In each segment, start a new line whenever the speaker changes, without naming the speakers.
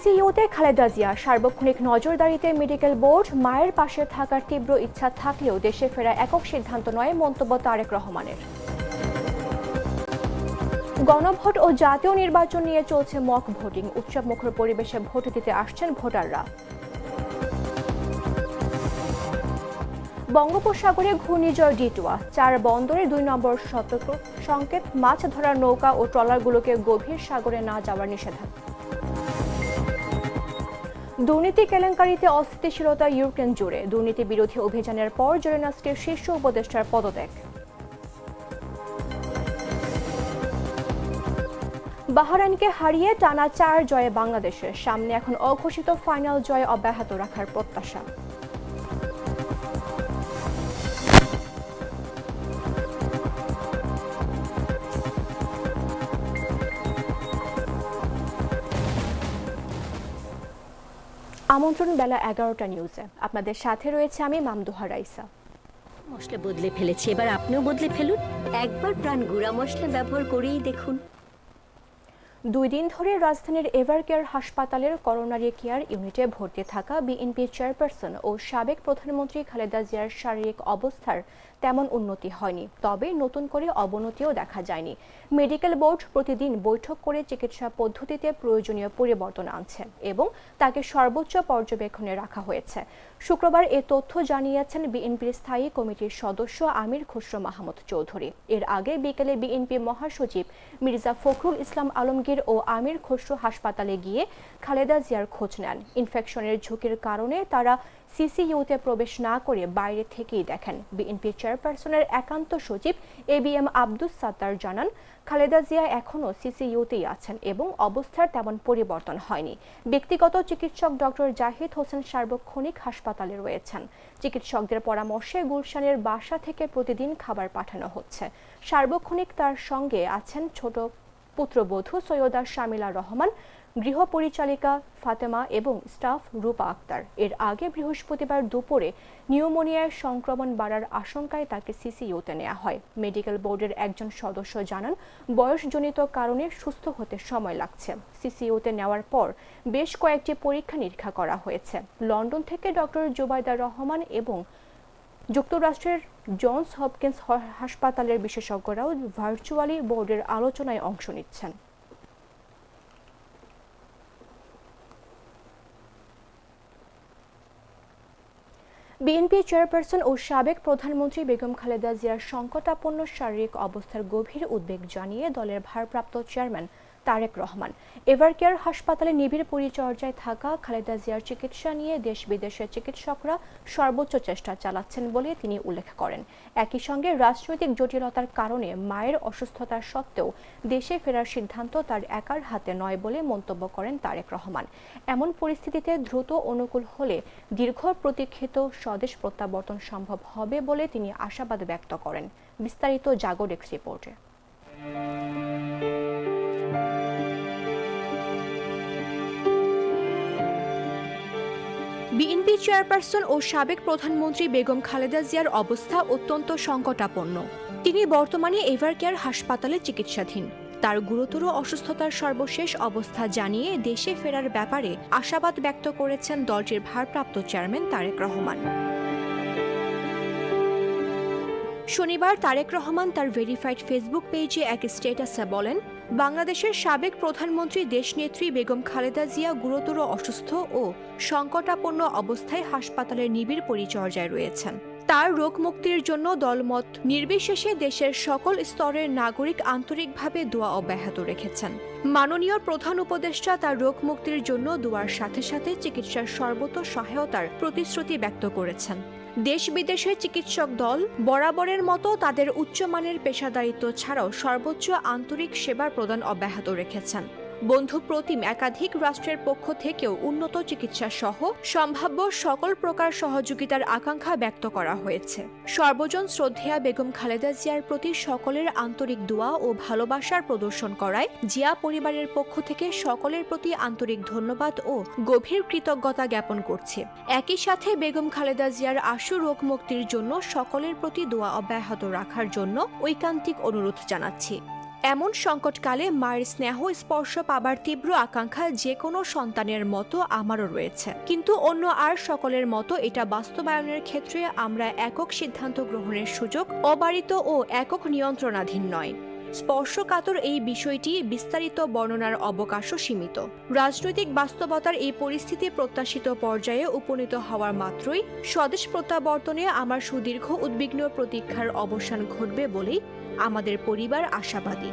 সিসিইউতে খালেদা জিয়া সার্বক্ষণিক নজরদারিতে medical board মায়ের পাশে থাকার তীব্র ইচ্ছা থাকলেও দেশে ফেরা একক সিদ্ধান্ত নয়, মন্তব্য তারেক রহমানের। গণভোট ও জাতীয় নির্বাচন নিয়ে চলছে মক ভোটিং, উৎসবমুখর পরিবেশে ভোট দিতে আসছেন ভোটাররা। বঙ্গোপসাগরে ঘূর্ণিঝড় ডিটোয়া, 4 বন্দরে 2 নম্বর সতর্ক সংকেত, মাছ ধরার নৌকা ও ট্রলারগুলোকে গভীর সাগরে না যাওয়ার নিষেধাজ্ঞা। দুর্নীতি কেলেঙ্কারিতে অস্থিতিশীলতা ইউক্রেন জুড়ে, দুর্নীতি বিরোধী অভিযানের পর জেলেনস্কির শীর্ষ উপদেষ্টার পদত্যাগ। বাহরাইনকে হারিয়ে টানা 4 জয়ে বাংলাদেশের, সামনে এখন অঘোষিত ফাইনাল জয় অব্যাহত রাখার প্রত্যাশা। আমন্ত্রণ বেলা 11টা নিউজে, আপনাদের সাথে রয়েছে আমি মামদুহা রাইসা।
মশলা বদলে ফেলেছি, এবার আপনিও বদলে ফেলুন। একবার প্রাণ গুঁড়া মশলা ব্যবহার করেই দেখুন।
2 দিন ধরে রাজধানীর এভারকেয়ার হাসপাতালের করোনারি কেয়ার ইউনিটে ভর্তি থাকা বিএনপি চেয়ারপারসন ও সাবেক প্রধানমন্ত্রী খালেদা জিয়ার শারীরিক অবস্থার তেমন উন্নতি হয়নি, তবে নতুন করে অবনতিও দেখা যায়নি। মেডিকেল বোর্ড প্রতিদিন বৈঠক করে চিকিৎসা পদ্ধতিতে প্রয়োজনীয় পরিবর্তন আনছে এবং তাকে সর্বোচ্চ পর্যবেক্ষণে রাখা হয়েছে। শুক্রবার এ তথ্য জানিয়েছেন বিএনপির স্থায়ী কমিটির সদস্য আমির খসরু মাহমুদ চৌধুরী। এর আগে বিকেলে বিএনপি মহাসচিব মির্জা ফখরুল ইসলাম আলমগীর ও আমির খসরু হাসপাতালে গিয়ে খালেদা জিয়ার খোঁজ নেন। ইনফেকশনের ঝুঁকির কারণে তারা সিসিইউতে প্রবেশ না করে বাইরে থেকেই দেখেন। বিএনপি চেয়ারপারসনের একান্ত সচিব এবিএম আব্দুস সাত্তার জানান, খালেদা জিয়া এখনও সিসিইউতেই আছেন এবং অবস্থার তেমন পরিবর্তন হয়নি। ব্যক্তিগত চিকিৎসক ডক্টর জাহিদ হোসেন সার্বক্ষণিক হাসপাতালে রয়েছেন। চিকিৎসকদের পরামর্শে গুলশানের বাসা থেকে প্রতিদিন খাবার পাঠানো হচ্ছে। সার্বক্ষণিক তার সঙ্গে আছেন ছোট পুত্রবধূ সৈয়দা শামিলা রহমান, গৃহপরিচালিকা ফাতেমা এবং স্টাফ রূপা আক্তার। এর আগে বৃহস্পতিবার দুপুরে নিউমোনিয়ার সংক্রমণ বাড়ার আশঙ্কায় তাকে সিসিইউতে নেওয়া হয়। মেডিকেল বোর্ডের একজন সদস্য জানান, বয়সজনিত কারণে সুস্থ হতে সময় লাগছে। সিসিইউতে নেওয়ার পর বেশ কয়েকটি পরীক্ষা নিরীক্ষা করা হয়েছে। লন্ডন থেকে ডক্টর জুবাইদা রহমান এবং যুক্তরাষ্ট্রের জনস হপকিন্স হাসপাতালের বিশেষজ্ঞরাও ভার্চুয়ালি বোর্ডের আলোচনায় অংশ নিচ্ছেন। বিএনপি চেয়ারপারসন ও সাবেক প্রধানমন্ত্রী বেগম খালেদা জিয়ার সংকটাপন্ন শারীরিক অবস্থার গভীর উদ্বেগ জানিয়ে দলের ভারপ্রাপ্ত চেয়ারম্যান তারেক রহমান এভারকেয়ার হাসপাতালে নিবিড় পরিচর্যায় থাকা খালেদা জিয়ার চিকিৎসা নিয়ে দেশ বিদেশের চিকিৎসকরা সর্বোচ্চ চেষ্টা চালাচ্ছেন বলে তিনি উল্লেখ করেন। একই সঙ্গে রাজনৈতিক জটিলতার কারণে মায়ের অসুস্থতার সত্ত্বেও দেশে ফেরার সিদ্ধান্ত তার একার হাতে নয় বলে মন্তব্য করেন তারেক রহমান। এমন পরিস্থিতিতে দ্রুত অনুকূল হলে দীর্ঘ প্রতীক্ষিত স্বদেশ প্রত্যাবর্তন সম্ভব হবে বলে তিনি আশাবাদ ব্যক্ত করেন। বিস্তারিত জাগো ডেস্ক রিপোর্টে। বিএনপি চেয়ারপারসন ও সাবেক প্রধানমন্ত্রী বেগম খালেদা জিয়ার অবস্থা অত্যন্ত সংকটাপন্ন। তিনি বর্তমানে এভারকেয়ার হাসপাতালে চিকিৎসাধীন। তার গুরুতর অসুস্থতার সর্বশেষ অবস্থা জানিয়ে দেশে ফেরার ব্যাপারে আশাবাদ ব্যক্ত করেছেন দলটির ভারপ্রাপ্ত চেয়ারম্যান তারেক রহমান। শনিবার তারেক রহমান তার ভেরিফাইড ফেসবুক পেজে এক স্ট্যাটাসে বলেন, বাংলাদেশের সাবেক প্রধানমন্ত্রী দেশনেত্রী বেগম খালেদা জিয়া গুরুতর অসুস্থ ও সংকটাপন্ন অবস্থায় হাসপাতালের নিবিড় পরিচর্যায় রয়েছেন। তার রোগ মুক্তির জন্য দলমত নির্বিশেষে দেশের সকল স্তরের নাগরিক আন্তরিকভাবে দোয়া অব্যাহত রেখেছেন। মাননীয় প্রধান উপদেষ্টা তার রোগ মুক্তির জন্য দোয়ার সাথে সাথে চিকিৎসার সর্বত সহায়তার প্রতিশ্রুতি ব্যক্ত করেছেন। দেশ বিদেশের চিকিৎসক দল বরাবরের মতো তাদের উচ্চমানের পেশাদারিত্ব ছাড়াও সর্বোচ্চ আন্তরিক সেবার প্রদান অব্যাহত রেখেছেন। বন্ধু প্রতিম একাধিক রাষ্ট্রের পক্ষ থেকেও উন্নত চিকিৎসা সহ সম্ভাব্য সকল প্রকার সহযোগিতার আকাঙ্ক্ষা ব্যক্ত করা হয়েছে। সর্বজন শ্রদ্ধেয়া বেগম খালেদা জিয়ার প্রতি সকলের আন্তরিক দোয়া ও ভালোবাসার প্রদর্শন করায় জিয়া পরিবারের পক্ষ থেকে সকলের প্রতি আন্তরিক ধন্যবাদ ও গভীর কৃতজ্ঞতা জ্ঞাপন করছে। একই সাথে বেগম খালেদা জিয়ার আশু রোগ মুক্তির জন্য সকলের প্রতি দোয়া অব্যাহত রাখার জন্য ঐকান্তিক অনুরোধ জানাচ্ছি। এমন সংকটকালে মায়ের স্নেহ স্পর্শ পাবার তীব্র আকাঙ্ক্ষা যে কোনো সন্তানের মতো আমারও রয়েছে, কিন্তু অন্য আর সকলের মতো এটা বাস্তবায়নের ক্ষেত্রে আমরা একক সিদ্ধান্ত গ্রহণের সুযোগ অবারিত ও একক নিয়ন্ত্রণাধীন নয়। স্পর্শকাতর এই বিষয়টি বিস্তারিত বর্ণনার অবকাশও সীমিত। রাজনৈতিক বাস্তবতার এই পরিস্থিতি প্রত্যাশিত পর্যায়ে উপনীত হওয়ার মাত্রই স্বদেশ প্রত্যাবর্তনে আমার সুদীর্ঘ উদ্বিগ্ন প্রতীক্ষার অবসান ঘটবে বলেই আমাদের পরিবার আশাবাদী।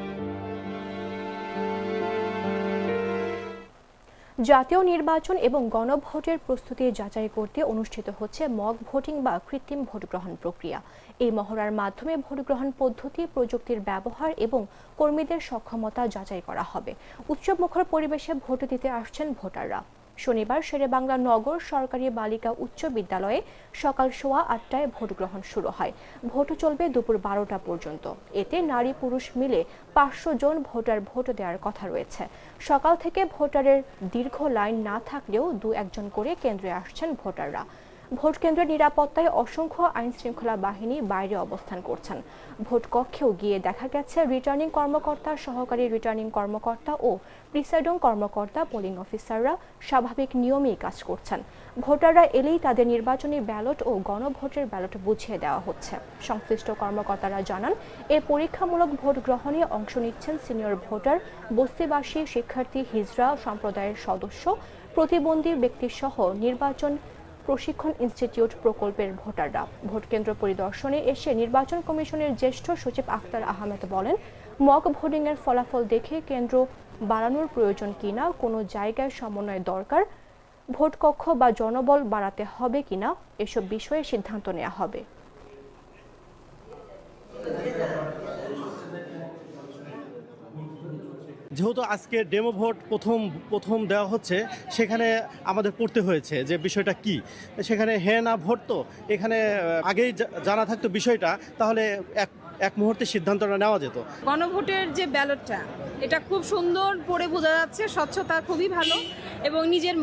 জাতীয় নির্বাচন এবং গণভোটের প্রস্তুতি যাচাই করতে অনুষ্ঠিত হচ্ছে মক ভোটিং বা কৃত্রিম ভোট গ্রহণ প্রক্রিয়া। এই মহড়ার মাধ্যমে ভোট গ্রহণ পদ্ধতি, প্রযুক্তির ব্যবহার এবং কর্মীদের সক্ষমতা যাচাই করা হবে। উৎসবমুখর পরিবেশে ভোট দিতে আসছেন ভোটাররা। শনিবার শেরেবাংলা নগর সরকারি বালিকা উচ্চ বিদ্যালয়ে সকাল 8:15টায় ভোট গ্রহণ শুরু হয়। ভোট চলবে দুপুর 12টা পর্যন্ত। এতে নারী পুরুষ মিলে 500 জন ভোটার ভোট দেওয়ার কথা রয়েছে। সকাল থেকে ভোটারের দীর্ঘ লাইন না থাকলেও 2-1 করে কেন্দ্রে আসছেন ভোটাররা। ভোট কেন্দ্রের নিরাপত্তায় অসংখ্য আইন শৃঙ্খলা বাহিনী বাইরে অবস্থান করছেন। ভোট কক্ষেও গিয়ে দেখা গেছে রিটার্নিং কর্মকর্তা, সহকারী রিটার্নিং কর্মকর্তা ও প্রিসাইডিং কর্মকর্তা, পোলিং অফিসাররা স্বাভাবিক নিয়মেই কাজ করছেন। ভোটাররা এলেই তাদের নির্বাচনী ব্যালট ও গণভোটের ব্যালট বুঝিয়ে দেওয়া হচ্ছে। সংশ্লিষ্ট কর্মকর্তারা জানান, এ পরীক্ষামূলক ভোট গ্রহণে অংশ নিচ্ছেন সিনিয়র ভোটার, বস্তিবাসী, শিক্ষার্থী, হিজড়া সম্প্রদায়ের সদস্য, প্রতিবন্ধী ব্যক্তিসহ নির্বাচন প্রশিক্ষণ ইনস্টিটিউট প্রকল্পের ভোটাররা। ভোট কেন্দ্র পরিদর্শনে এসে নির্বাচন কমিশনের জ্যেষ্ঠ সচিব আক্তার আহমেদ বলেন, মক ভোটিং এর ফলাফল দেখে কেন্দ্র বাড়ানোর প্রয়োজন কিনা, কোনো জায়গায় সমন্বয় দরকার, ভোট কক্ষ বা জনবল বাড়াতে হবে কিনা, এসব বিষয়ে সিদ্ধান্ত নেওয়া হবে।
যেহেতু আজকে ডেমো ভোট প্রথম দেওয়া হচ্ছে, সেখানে আমাদের পড়তে হয়েছে যে বিষয়টা কি। সেখানে হ্যাঁ না ভোট, তো এখানে আগেই জানা থাকতো বিষয়টা, তাহলে এক মুহূর্তে সিদ্ধান্তটা নেওয়া যেত।
গণভোটের যে ব্যালটটা, এটা খুব সুন্দর পড়ে বোঝা যাচ্ছে, স্বচ্ছতা খুবই ভালো এবং নিজের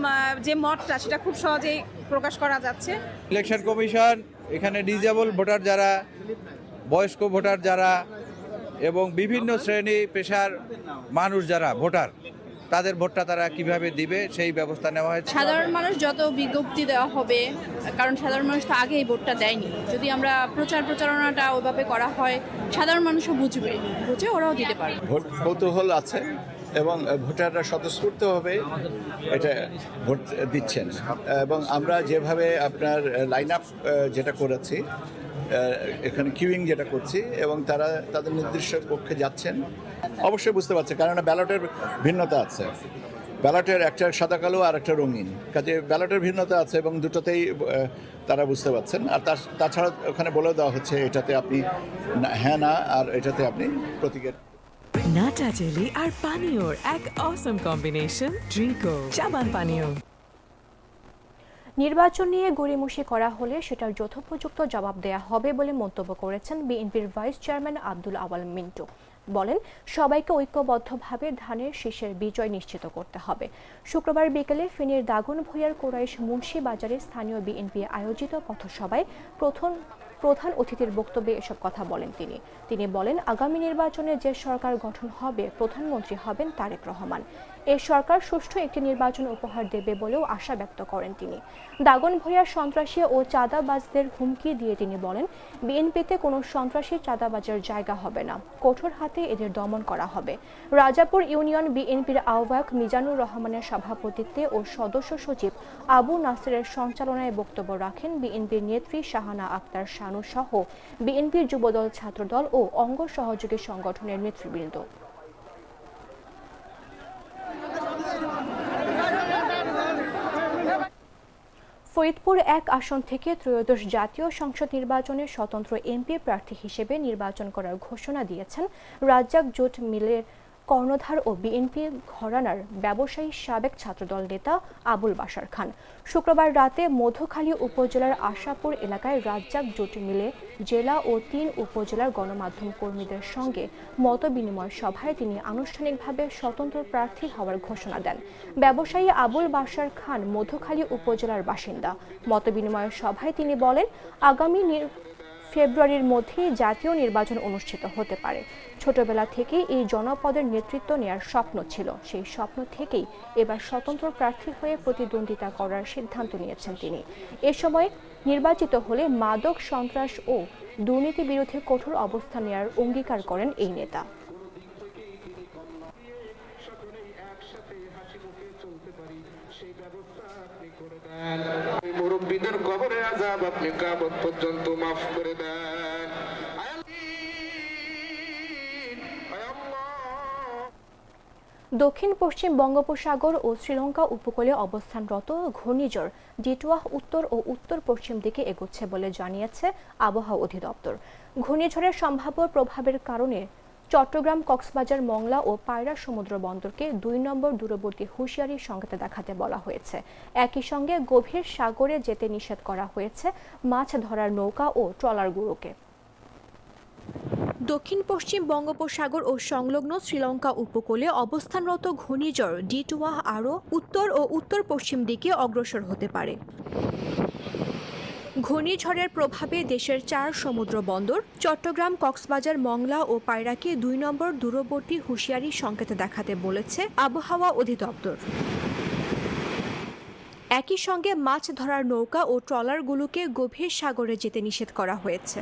যে মতটা সেটা খুব সহজেই প্রকাশ করা যাচ্ছে।
ইলেকশন কমিশন এখানে ডিজেবল ভোটার যারা, বয়স্ক ভোটার যারা এবং বিভিন্ন শ্রেণী পেশার মানুষ যারা ভোটার, তাদের ভোটটা তারা কিভাবে দিবে সেই ব্যবস্থা নেওয়া হয়েছে।
সাধারণ মানুষ যত বিজ্ঞপ্তি দেওয়া হবে, কারণ সাধারণ মানুষ তো আগে এই ভোটটা দেয়নি, যদি আমরা প্রচারণাটা ওইভাবে করা হয়, সাধারণ মানুষও বুঝে ওরাও দিতে পারবে।
ভোট কৌতূহল আছে এবং ভোটাররা স্বতঃস্ফূর্তভাবে এটা ভোট দিচ্ছেন এবং আমরা যেভাবে আপনার লাইন আপ যেটা করেছি, এখানে কিউইং যেটা করছি এবং তারা তাদের নির্দিষ্ট কক্ষে যাচ্ছেন, অবশ্যই বুঝতে পারছে, কারণ ব্যালটের ভিন্নতা আছে। ব্যালটের একটা সাদা কালো আর একটা রঙিন, কাজে ব্যালটের ভিন্নতা আছে এবং দুটোতেই তারা বুঝতে পারছেন। আর তাছাড়া ওখানে বলে দেওয়া হচ্ছে এটাতে আপনি হ্যাঁ না, আর এটাতে আপনি প্রতীকের।
নাটা জেলি আর পানীয়র এক অসম কম্বিনেশন, ড্রিঙ্কো চাবান পানীয়।
নির্বাচন নিয়ে গড়িমসি করা হলে সেটার যথোপযুক্ত জবাব দেয়া হবে বলে মন্তব্য করেছেন বিএনপির ভাইস চেয়ারম্যান আব্দুল আওয়াল মিন্টু। বলেন, সবাইকে ঐক্যবদ্ধভাবে ধানের শীষের বিজয় নিশ্চিত করতে হবে। শুক্রবার বিকেলে ফেনীর দাগনভূঞার কোরাইশ মুন্সি বাজারে স্থানীয় বিএনপি আয়োজিত পথসভায় প্রধান অতিথির বক্তব্যে এসব কথা বলেন তিনি বলেন, আগামী নির্বাচনে যে সরকার গঠন হবে, প্রধানমন্ত্রী হবেন তারেক রহমান। এই সরকার সুষ্ঠু একটি নির্বাচন উপহার দেবে বলেও আশা ব্যক্ত করেন তিনি। দাগনভূঞার সন্ত্রাসী ও চাঁদাবাজদের হুমকি দিয়ে তিনি বলেন, বিএনপিতে কোনো সন্ত্রাসী চাঁদাবাজের জায়গা হবে না, কঠোর হাতে এদের দমন করা হবে। রাজাপুর ইউনিয়ন বিএনপির আহ্বায়ক মিজানুর রহমানের সভাপতিত্বে ও সদস্য সচিব আবু নাসেরের সঞ্চালনায় বক্তব্য রাখেন বিএনপির নেত্রী শাহানা আক্তার শানু সহ বিএনপির যুবদল, ছাত্রদল ও অঙ্গ সহযোগী সংগঠনের নেতৃবৃন্দ। ফরিদপুর 1 আসন থেকে ত্রয়োদশ জাতীয় সংসদ নির্বাচনে স্বতন্ত্র এমপি প্রার্থী হিসেবে নির্বাচন করার ঘোষণা দিয়েছেন রাজ্জাক জুট মিলের কর্ণধার ও বিএনপি ঘরানার ব্যবসায়ী সাবেক ছাত্রদল নেতা আবুল বাশার খান। শুক্রবার রাতে মধুখালী উপজেলার আশাপুর এলাকায় রাজ্জাক জুট মিলে জেলা ও 3 উপজেলার গণমাধ্যম কর্মীদের সঙ্গে মতবিনিময় সভায় তিনি আনুষ্ঠানিকভাবে স্বতন্ত্র প্রার্থী হওয়ার ঘোষণা দেন। ব্যবসায়ী আবুল বাশার খান মধুখালী উপজেলার বাসিন্দা। মতবিনিময় সভায় তিনি বলেন, আগামী ফেব্রুয়ারির মধ্যেই জাতীয় নির্বাচন অনুষ্ঠিত হতে পারে। ছোটবেলা থেকেই এই জনপদের নেতৃত্ব নেয়ার স্বপ্ন ছিল। সেই স্বপ্ন থেকেই এবার স্বতন্ত্র প্রার্থী হয়ে প্রতিদ্বন্দ্বিতা করার সিদ্ধান্ত নিয়েছেন তিনি। এ সময় নির্বাচিত হলে মাদক, সন্ত্রাস ও দুর্নীতি বিরুদ্ধে কঠোর অবস্থান নেওয়ার অঙ্গীকার করেন এই নেতা।
মুরব্বীদের কবরে আযাব আপনি কিয়ামত পর্যন্ত মাফ করে দেন।
দক্ষিণ পশ্চিম বঙ্গোপসাগর ও শ্রীলঙ্কা উপকূলে অবস্থানরত ঘূর্ণিঝড় ডিটওয়াহ উত্তর ও উত্তর পশ্চিম দিকে এগোচ্ছে বলে জানিয়েছে আবহাওয়া অধিদপ্তর। ঘূর্ণিঝড়ের সম্ভাব্য প্রভাবের কারণে চট্টগ্রাম, কক্সবাজার, মংলা ও পায়রা সমুদ্র বন্দরকে ২ নম্বর দূরবর্তী হুঁশিয়ারি সংকেত দেখাতে বলা হয়েছে। একই সঙ্গে গভীর সাগরে যেতে নিষেধ করা হয়েছে মাছ ধরার নৌকা ও ট্রলারগুলোকে। দক্ষিণ পশ্চিম বঙ্গোপসাগর ও সংলগ্ন শ্রীলঙ্কা উপকূলে অবস্থানরত ঘূর্ণিঝড় ডিটওয়াহ আরও উত্তর ও উত্তর পশ্চিম দিকে অগ্রসর হতে পারে। ঘূর্ণিঝড়ের প্রভাবে দেশের 4 সমুদ্র বন্দর চট্টগ্রাম, কক্সবাজার, মংলা ও পায়রাকে ২ নম্বর দূরবর্তী হুঁশিয়ারি সংকেত দেখাতে বলেছে আবহাওয়া অধিদপ্তর। একই সঙ্গে মাছ ধরার নৌকা ও ট্রলারগুলোকে গভীর সাগরে যেতে নিষেধ করা হয়েছে।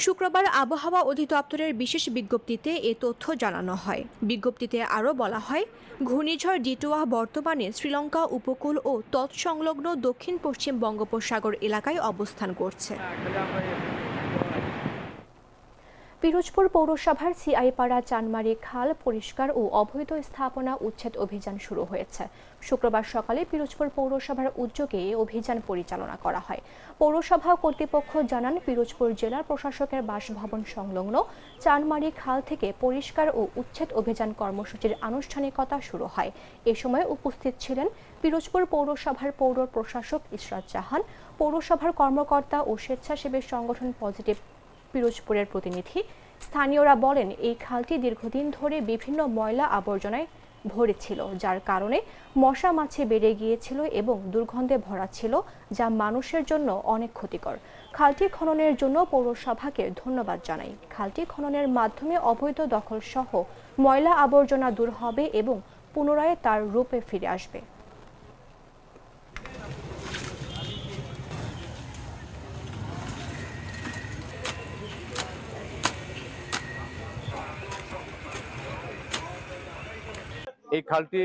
শুক্রবার আবহাওয়া অধিদপ্তরের বিশেষ বিজ্ঞপ্তিতে এ তথ্য জানানো হয়। বিজ্ঞপ্তিতে আরও বলা হয়, ঘূর্ণিঝড় ডিটওয়াহ বর্তমানে শ্রীলঙ্কা উপকূল ও তৎসংলগ্ন দক্ষিণ পশ্চিম বঙ্গোপসাগর এলাকায় অবস্থান করছে। পিরোজপুর পৌরসভার সিআইপাড়া চানমারি খাল পরিষ্কার ও অবৈধ স্থাপনা উচ্ছেদ অভিযান শুরু হয়েছে। শুক্রবার সকালে পিরোজপুর পৌরসভার উদ্যোগে এই অভিযান পরিচালনা করা হয়। পৌরসভা কর্তৃপক্ষ জানান, পিরোজপুর জেলা প্রশাসকের বাসভবন সংলগ্ন চানমারি খাল থেকে পরিষ্কার ও উচ্ছেদ অভিযান কর্মসূচির আনুষ্ঠানিকতা শুরু হয়। এ সময় উপস্থিত ছিলেন পিরোজপুর পৌরসভার পৌর প্রশাসক ইশরাত জাহান, পৌরসভার কর্মকর্তা ও স্বেচ্ছাসেবী সংগঠন পজিটিভ পিরোজপুরের প্রতিনিধি। স্থানীয়রা বলেন, এই খালটি দীর্ঘদিন ধরে বিভিন্ন ময়লা আবর্জনায় ভরে ছিল, যার কারণে মশা মাছি বেড়ে গিয়েছিল এবং দুর্গন্ধে ভরা ছিল, যা মানুষের জন্য অনেক ক্ষতিকর। খালটি খননের জন্য পৌরসভাকে ধন্যবাদ জানাই। খালটি খননের মাধ্যমে অবৈধ দখল সহ ময়লা আবর্জনা দূর হবে এবং পুনরায় তার রূপে ফিরে আসবে।
এই খালটি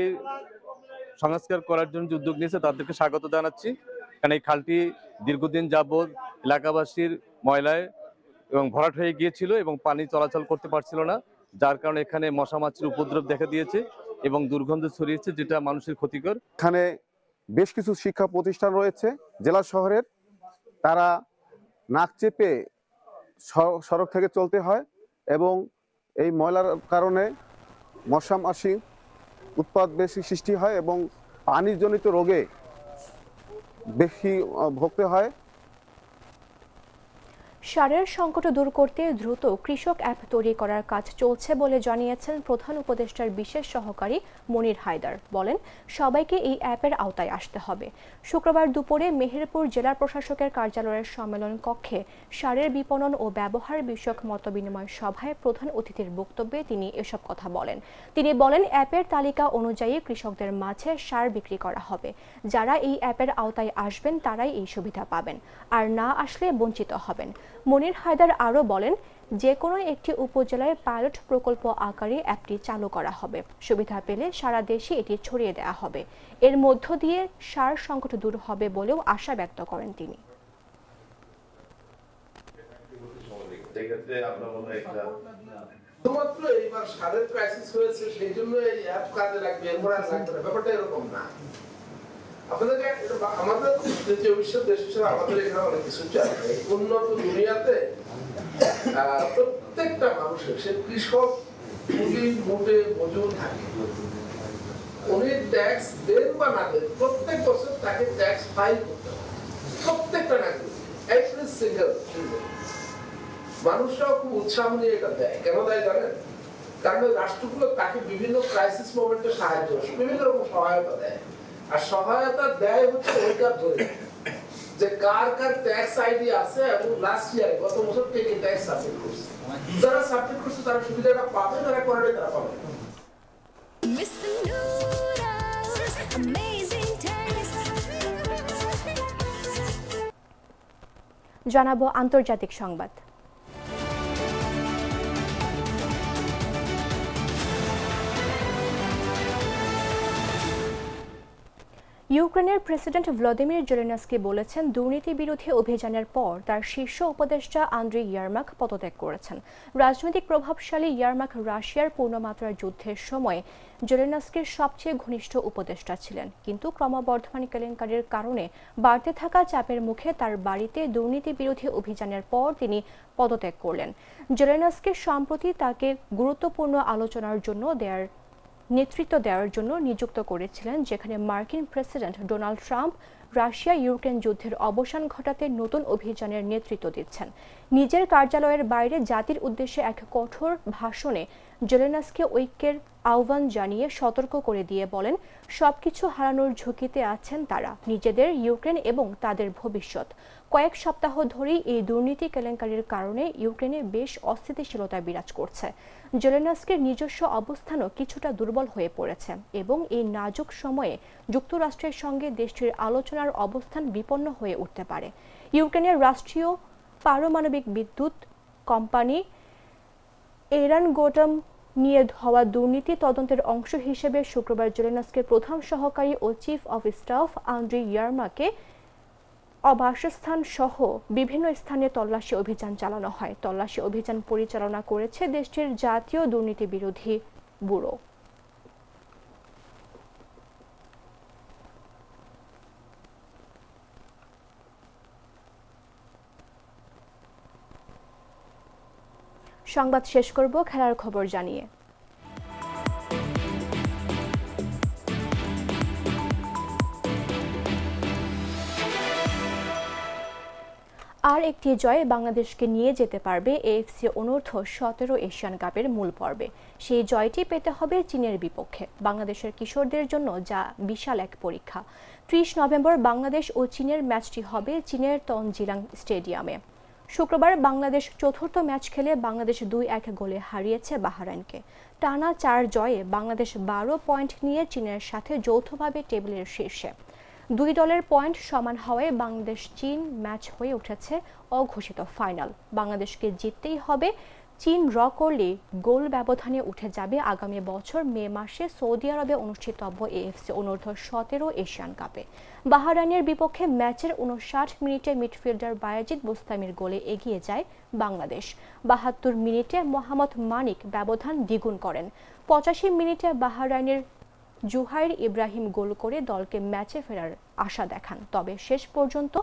সংস্কার করার জন্য যে উদ্যোগ নিয়েছে তাদেরকে স্বাগত জানাচ্ছি, কারণ এই খালটি দীর্ঘদিন যাবৎ এলাকাবাসীর ময়লায় এবং ভরাট হয়ে গিয়েছিল এবং পানি চলাচল করতে পারছিল না, যার কারণে এখানে মশা মাছির উপদ্রব দেখা দিয়েছে এবং দুর্গন্ধ ছড়িয়েছে, যেটা মানুষের ক্ষতিকর।
এখানে বেশ কিছু শিক্ষা প্রতিষ্ঠান রয়েছে জেলা শহরের, তারা নাক চেপে সড়ক থেকে চলতে হয় এবং এই ময়লার কারণে মশা মাছি উৎপাদ বেশি সৃষ্টি হয় এবং পানিজনিত রোগে বেশি ভুগতে হয়।
সারের সংকট দূর করতে দ্রুত কৃষক অ্যাপ তৈরি করার কাজ চলছে বলে জানিয়েছেন প্রধান উপদেষ্টার বিশেষ সহকারী মনির হায়দার। বলেন, সবাইকে এই অ্যাপের আওতায় আসতে হবে। শুক্রবার দুপুরে মেহেরপুর জেলা প্রশাসকের কার্যালয়ের সম্মেলন কক্ষে সারের বিপণন ও ব্যবহার বিষয়ক মতবিনিময় সভায় প্রধান অতিথির বক্তব্যে তিনি এসব কথা বলেন। তিনি বলেন, অ্যাপের তালিকা অনুযায়ী কৃষকদের মাঝে সার বিক্রি করা হবে। যারা এই অ্যাপের আওতায় আসবেন তারাই এই সুবিধা পাবেন, আর না আসলে বঞ্চিত হবেন। মনির হায়দার আরও বলেন, যে কোনো একটি উপজেলায় পাইলট প্রকল্প আকারে অ্যাপটি চালু করা হবে। সুবিধা পেলে সারা দেশে এটি ছড়িয়ে দেওয়া হবে। এর মধ্য দিয়ে সার সংকট দূর হবে বলেও আশা ব্যক্ত করেন তিনি।
শুধুমাত্র এইবার সারের ক্রাইসিস হয়েছে সেই জন্য এই অ্যাপ কাজে লাগবে, এরপর আর লাগবে না, ব্যাপারটা এরকম না। আপনাদেরকে আমাদের তৃতীয় বিশ্বের দেশ হিসেবে আমাদের এখানে অনেক কিছু চাই। উন্নত দুনিয়াতে প্রত্যেকটা মানুষের, সে কৃষক, কুলি, মোটে, মজুর থাকে, উনি ট্যাক্স দেন বা না দেন, প্রত্যেক বছর তাকে ট্যাক্স ফাইল করতে হবে, প্রত্যেকটা নাগরিক, এভরি সিঙ্গেল। মানুষরাও খুব উৎসাহ নিয়ে এটা দেয়। কেন দেয় জানেন? কারণ রাষ্ট্রগুলো তাকে বিভিন্ন ক্রাইসিস মোমেন্টে সাহায্য, বিভিন্ন রকম সহায়তা দেয়, আর সহায়তা দেয় হচ্ছে ওই কাজ ধরে। যে কার কার ট্যাক্স আইডি আছে এবং লাস্ট ইয়ারে গত বছর কে কে ট্যাক্স সাবমিট করছে। যারা সাবমিট করছে তারা সুবিধাটা পাবে, যারা করেনি তারা পাবে না।
জানাবো আন্তর্জাতিক সংবাদ। ইউক্রেনের প্রেসিডেন্ট ভ্লাদিমির জেলেনস্কি বলেছেন, দুর্নীতি বিরোধী অভিযানের পর তার শীর্ষ উপদেষ্টা আন্দ্রি ইয়ারমাক পদত্যাগ করেছেন। রাজনৈতিক প্রভাবশালী ইয়ারমাক রাশিয়ার পূর্ণমাত্রার যুদ্ধের সময় জেলেনস্কির সবচেয়ে ঘনিষ্ঠ উপদেষ্টা ছিলেন, কিন্তু ক্রমবর্ধমান কেলেঙ্কারির কারণে বাড়তে থাকা চাপের মুখে তার বাড়িতে দুর্নীতি বিরোধী অভিযানের পর তিনি পদত্যাগ করলেন। জেলেনস্কি সম্প্রতি তাকে গুরুত্বপূর্ণ আলোচনার জন্য নেতৃত্ব দেওয়ার জন্য নিযুক্ত করেছিলেন, যেখানে মার্কিন president Donald Trump Russia Ukraine যুদ্ধের অবসান ঘটাতে নতুন অভিযানের নেতৃত্ব দিচ্ছেন। নিজের কার্যালয়ের বাইরে জাতির উদ্দেশ্যে এক কঠোর ভাষণে জেলেনস্কি ঐক্যের আহ্বান জানিয়ে সতর্ক করে দিয়ে বলেন, সবকিছু হারানোর ঝুঁকিতে আছেন তারা, নিজেদের, ইউক্রেন এবং তাদের ভবিষ্যৎ। কয়েক সপ্তাহ ধরেই এই দুর্নীতি কেলেঙ্কারির কারণে ইউক্রেনে বেশ অস্থিতিশীলতা বিরাজ করছে। জেলেনস্কির নিজস্ব অবস্থানও কিছুটা দুর্বল হয়ে পড়েছে এবং এই নাজুক সময়ে যুক্তরাষ্ট্রের সঙ্গে দেশটির আলোচনার অবস্থান বিপন্ন হয়ে উঠতে পারে। ইউক্রেনের রাষ্ট্রীয় পারমাণবিক বিদ্যুৎ কোম্পানি এরানগোটম নিয়ে হওয়া দুর্নীতি তদন্তের অংশ হিসেবে শুক্রবার জেলেনস্কির প্রধান সহকারী ও চিফ অফ স্টাফ আন্দ্রি ইয়ারমাকে বাসস্থান সহ বিভিন্ন স্থানে তল্লাশি অভিযান চালানো হয়। তল্লাশি অভিযান পরিচালনা করেছে দেশটির জাতীয় দুর্নীতি বিরোধী ব্যুরো। সংবাদ শেষ করব খেলার খবর জানিয়ে। আর একটি জয় বাংলাদেশকে নিয়ে যেতে পারবে এএফসি অনূর্ধ্ব 17 এশিয়ান কাপের মূল পর্বে। সেই জয়টি পেতে হবে চীনের বিপক্ষে। বাংলাদেশের কিশোরদের জন্য যা বিশাল এক পরীক্ষা। 30 নভেম্বর বাংলাদেশ ও চীনের ম্যাচটি হবে চীনের তনজিলাং স্টেডিয়ামে। শুক্রবার বাংলাদেশ চতুর্থ ম্যাচ খেলে বাংলাদেশ 2-1 গোলে হারিয়েছে বাহরাইনকে। টানা 4 জয়ে বাংলাদেশ 12 পয়েন্ট নিয়ে চীনের সাথে যৌথভাবে টেবিলের শীর্ষে। দুই দলের পয়েন্ট সমান হওয়ায় বাংলাদেশ চীন ম্যাচ হয়ে উঠেছে অঘোষিত ফাইনাল। বাংলাদেশকে জিততেই হবে। চীন ড্র করলে গোল ব্যবধানে উঠে যাবে আগামী বছর মে মাসে সৌদি আরবে অনুষ্ঠিতব্য এএফসি অনূর্ধ্ব 17 এশিয়ান কাপে। বাহরাইনের বিপক্ষে ম্যাচের 59 মিনিটে মিডফিল্ডার বায়েজিদ বোস্তামির গোলে এগিয়ে যায় বাংলাদেশ। 72 মিনিটে মোহাম্মদ মানিক ব্যবধান দ্বিগুণ করেন। 85 মিনিটে বাহরাইনের জুহাইর ইব্রাহিম গোল করে দলকে ম্যাচে ফেরার আশা দেখান। তবে শেষ পর্যন্ত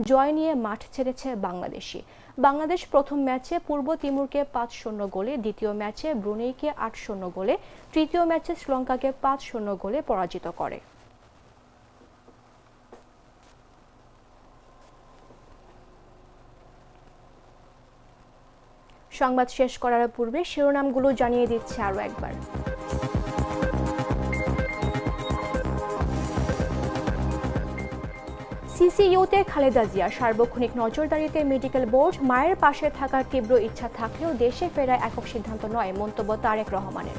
জয় নিয়ে মাঠ ছেড়েছে বাংলাদেশি। বাংলাদেশ প্রথম ম্যাচে পূর্ব তিমুরকে 5-0 গোলে, দ্বিতীয় ম্যাচে ব্রুনেইকে 8-0 গোলে, তৃতীয় ম্যাচে শ্রীলঙ্কাকে 5-0 গোলে পরাজিত করে। সংবাদ শেষ করার পূর্বে শিরোনামগুলো জানিয়ে দিচ্ছে আরও একবার। সিসিইউতে খালেদা জিয়া সার্বক্ষণিক নজরদারিতে মেডিকেল বোর্ড। মায়ের পাশে থাকার তীব্র ইচ্ছা থাকলেও দেশে ফেরা একক সিদ্ধান্ত নয়, মন্তব্য তারেক রহমানের।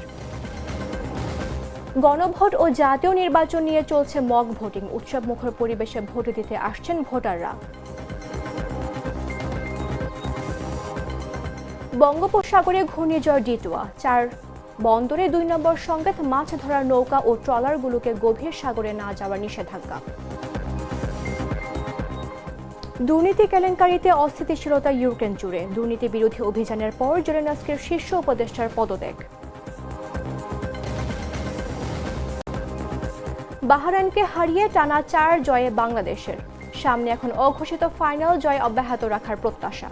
গণভোট ও জাতীয় নির্বাচন নিয়ে চলছে মক ভোটিং। উৎসব মুখর পরিবেশে ভোট দিতে আসছেন ভোটাররা। বঙ্গোপসাগরে ঘূর্ণিঝড় ডিটোয়া, 4 বন্দরে 2 নম্বর সংকেত। মাছ ধরার নৌকা ও ট্রলারগুলোকে গভীর সাগরে না যাওয়ার নিষেধাজ্ঞা। দুর্নীতি কেলেঙ্কারিতে অস্থিতিশীলতা ইউক্রেন জুড়ে। দুর্নীতি বিরোধী অভিযানের পর জেলেনস্কির শীর্ষ উপদেষ্টার পদত্যাগ। বাহরাইনকে হারিয়ে টানা 4 জয়ে বাংলাদেশের। সামনে এখন অঘোষিত ফাইনাল, জয় অব্যাহত রাখার প্রত্যাশা।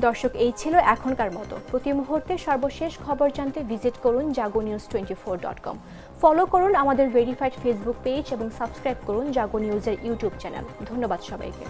দর্শক, এই ছিল এখনকার মতো। প্রতি মুহূর্তে সর্বশেষ খবর জানতে ভিজিট করুন jagonews24.com। ফলো করুন আমাদের ভেরিফাইড ফেসবুক পেজ এবং সাবস্ক্রাইব করুন জাগো নিউজের ইউটিউব চ্যানেল। ধন্যবাদ সবাইকে।